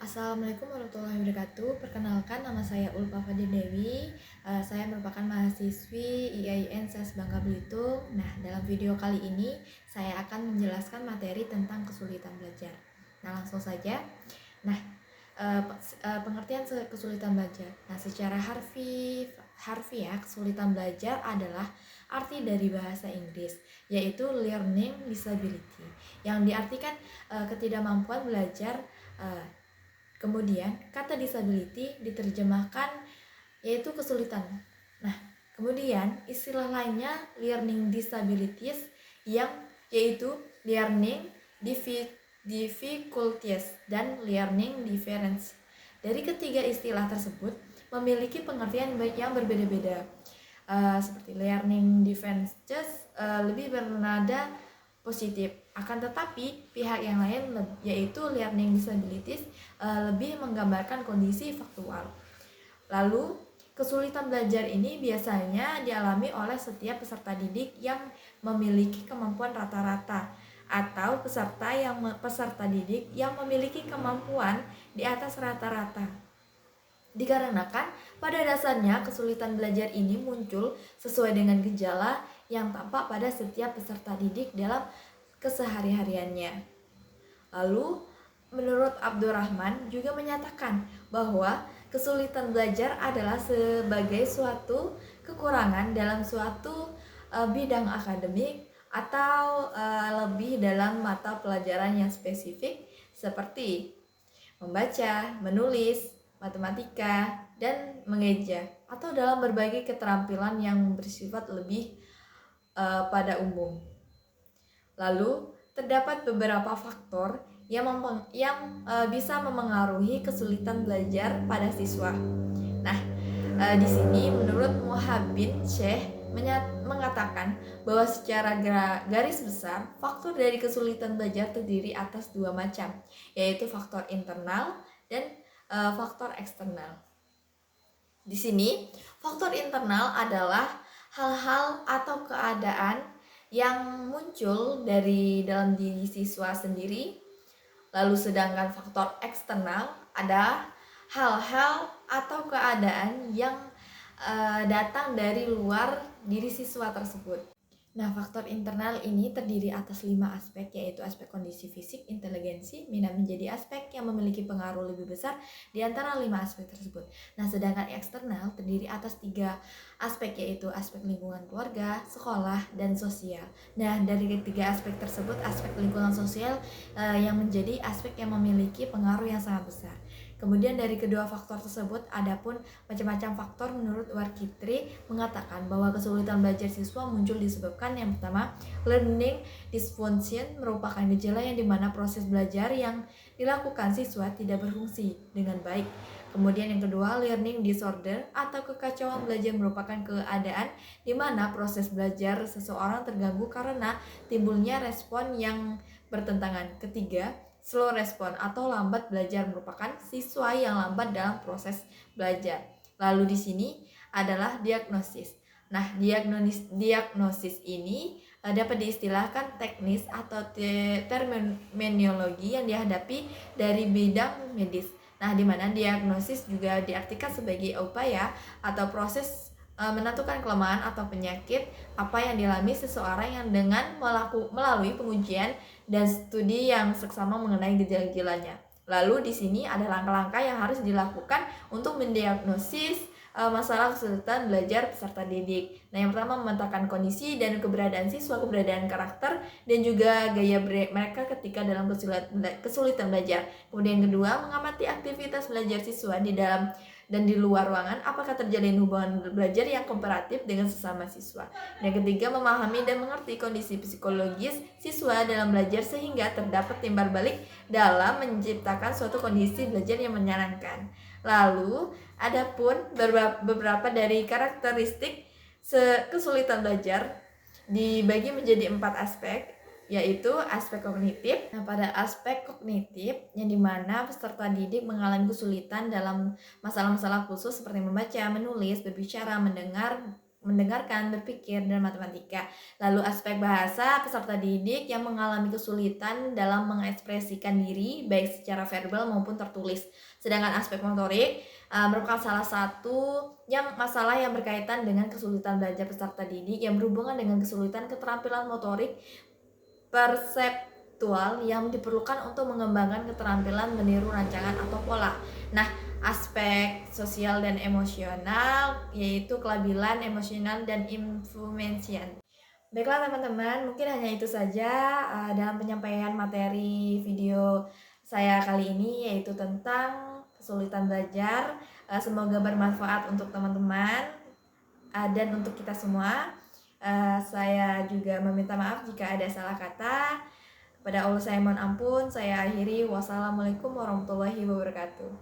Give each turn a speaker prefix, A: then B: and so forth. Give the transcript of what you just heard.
A: Assalamualaikum warahmatullahi wabarakatuh. Perkenalkan, nama saya Ulfa Fadil Dewi. Saya merupakan mahasiswi IAIN SES Bangka Belitung. Nah, dalam video kali ini saya akan menjelaskan materi tentang kesulitan belajar. Nah, langsung saja. Nah, pengertian kesulitan belajar. Nah, secara harfiah kesulitan belajar adalah arti dari bahasa Inggris, yaitu learning disability, yang diartikan ketidakmampuan belajar. Kemudian, kata disability diterjemahkan yaitu kesulitan. Nah, kemudian istilah lainnya learning disabilities yang yaitu learning difficulties dan learning difference. Dari ketiga istilah tersebut memiliki pengertian yang berbeda-beda. Seperti learning differences lebih bernada positif. Akan tetapi pihak yang lain yaitu learning disabilities lebih menggambarkan kondisi faktual. Lalu kesulitan belajar ini biasanya dialami oleh setiap peserta didik yang memiliki kemampuan rata-rata atau peserta didik yang memiliki kemampuan di atas rata-rata. Dikarenakan pada dasarnya kesulitan belajar ini muncul sesuai dengan gejala yang tampak pada setiap peserta didik dalam kesehari-hariannya. Lalu, menurut Abdurrahman juga menyatakan bahwa kesulitan belajar adalah sebagai suatu kekurangan dalam suatu bidang akademik atau lebih dalam mata pelajaran yang spesifik seperti membaca, menulis, matematika, dan mengeja, atau dalam berbagai keterampilan yang bersifat lebih pada umum. Lalu, terdapat beberapa faktor yang bisa memengaruhi kesulitan belajar pada siswa. Nah, di sini menurut Muhammad Syekh mengatakan bahwa secara garis besar faktor dari kesulitan belajar terdiri atas dua macam, yaitu faktor internal dan faktor eksternal. Di sini faktor internal adalah hal-hal atau keadaan yang muncul dari dalam diri siswa sendiri. Lalu sedangkan faktor eksternal adalah hal-hal atau keadaan yang datang dari luar diri siswa tersebut. Nah, faktor internal ini terdiri atas 5 aspek, yaitu aspek kondisi fisik, inteligensi, minat menjadi aspek yang memiliki pengaruh lebih besar di antara 5 aspek tersebut. Nah, sedangkan eksternal terdiri atas 3 aspek, yaitu aspek lingkungan keluarga, sekolah, dan sosial. Nah, dari ketiga aspek tersebut, aspek lingkungan sosial yang menjadi aspek yang memiliki pengaruh yang sangat besar. Kemudian dari kedua faktor tersebut, adapun macam-macam faktor menurut Warkitri mengatakan bahwa kesulitan belajar siswa muncul disebabkan yang pertama, learning dysfunction merupakan gejala yang dimana proses belajar yang dilakukan siswa tidak berfungsi dengan baik. Kemudian yang kedua, learning disorder atau kekacauan belajar merupakan keadaan di mana proses belajar seseorang terganggu karena timbulnya respon yang bertentangan. Ketiga, slow respon atau lambat belajar merupakan siswa yang lambat dalam proses belajar. Lalu di sini adalah diagnosis. Nah, diagnosis ini dapat diistilahkan teknis atau terminologi yang dihadapi dari bidang medis. Nah, di mana diagnosis juga diartikan sebagai upaya atau proses menentukan kelemahan atau penyakit apa yang dialami seseorang yang dengan melalui pengujian dan studi yang seksama mengenai gejala-gejalanya. Lalu di sini ada langkah-langkah yang harus dilakukan untuk mendiagnosis masalah kesulitan belajar peserta didik. Nah, yang pertama memetakan kondisi dan keberadaan siswa, keberadaan karakter, dan juga gaya mereka ketika dalam kesulitan belajar. Kemudian yang kedua, mengamati aktivitas belajar siswa di dalam dan di luar ruangan, apakah terjalin hubungan belajar yang kooperatif dengan sesama siswa. Yang ketiga, memahami dan mengerti kondisi psikologis siswa dalam belajar sehingga terdapat timbal balik dalam menciptakan suatu kondisi belajar yang menyenangkan. Lalu, adapun beberapa dari karakteristik kesulitan belajar dibagi menjadi 4 aspek, yaitu aspek kognitif. Nah, pada aspek kognitif yang dimana peserta didik mengalami kesulitan dalam masalah-masalah khusus seperti membaca, menulis, berbicara, mendengar, mendengarkan, berpikir, dan matematika. Lalu aspek bahasa, peserta didik yang mengalami kesulitan dalam mengekspresikan diri baik secara verbal maupun tertulis. Sedangkan aspek motorik merupakan salah satu masalah yang berkaitan dengan kesulitan belajar peserta didik yang berhubungan dengan kesulitan keterampilan motorik perseptual yang diperlukan untuk mengembangkan keterampilan meniru rancangan atau pola. Nah, aspek sosial dan emosional yaitu kelabilan emosional dan influensian. Baiklah teman-teman, mungkin hanya itu saja dalam penyampaian materi video saya kali ini, yaitu tentang kesulitan belajar. Semoga bermanfaat untuk teman-teman dan untuk kita semua. Saya juga meminta maaf jika ada salah kata. Kepada Allah saya mohon ampun. Saya akhiri. Wassalamualaikum warahmatullahi wabarakatuh.